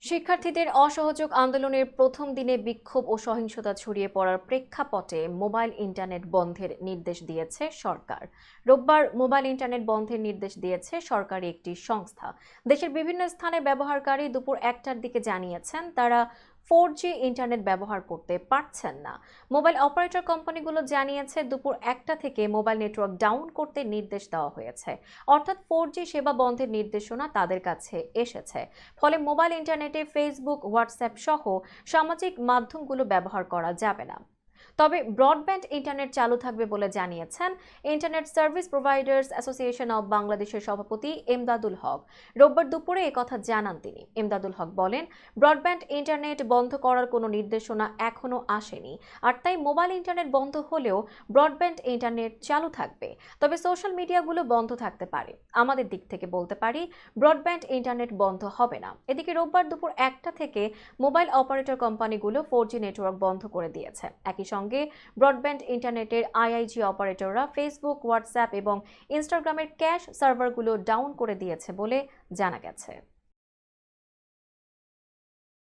শিক্ষার্থীদের অসহযোগ আন্দোলনের প্রথম দিনে বিক্ষোভ ও সহিংসতা ছড়িয়ে পড়ার প্রেক্ষাপটে মোবাইল ইন্টারনেট বন্ধের নির্দেশ দিয়েছে সরকার। রোববার মোবাইল ইন্টারনেট বন্ধের নির্দেশ দিয়েছে সরকারি একটি সংস্থা। দেশের বিভিন্ন স্থানে ব্যবহারকারী দুপুর ১টার দিকে জানিয়েছেন তারা 4G ইন্টারনেট ব্যবহার করতে পারছেন না। মোবাইল অপারেটর কোম্পানিগুলো জানিয়েছে দুপুর ১টা থেকে মোবাইল নেটওয়ার্ক ডাউন করতে নির্দেশ দেওয়া হয়েছে, অর্থাৎ 4G সেবা বন্ধের নির্দেশনা তাদের কাছে এসেছে। ফলে মোবাইল ইন্টারনেটে ফেসবুক, হোয়াটসঅ্যাপ সহ সামাজিক মাধ্যমগুলো ব্যবহার করা যাবে না। তবে ব্রডব্যান্ড ইন্টারনেট চালু থাকবে বলে জানিয়েছেন internet service providers association of বাংলাদেশের সভাপতি এমদাদুল হক। রোববার দুপুরে একথা জানান তিনি। এমদাদুল হক বলেন, ব্রডব্যান্ড ইন্টারনেট বন্ধ করার কোনো নির্দেশনা এখনো আসেনি, আর তাই মোবাইল ইন্টারনেট বন্ধ হলেও ব্রডব্যান্ড ইন্টারনেট চালু থাকবে। তবে সোশ্যাল মিডিয়াগুলো বন্ধ থাকতে পারে। আমাদের দিক থেকে বলতে পারি, ব্রডব্যান্ড ইন্টারনেট বন্ধ হবে না। এদিকে রোববার দুপুর ১টা থেকে মোবাইল অপারেটর কোম্পানিগুলো 4G নেটওয়ার্ক বন্ধ করে দিয়েছে। একই সঙ্গে ব্রডব্যান্ড ইন্টারনেটের আইআইজি অপারেটররা ফেসবুক, হোয়াটসঅ্যাপ এবং ইনস্টাগ্রামের ক্যাশ সার্ভারগুলো ডাউন করে দিয়েছে বলে জানা গেছে।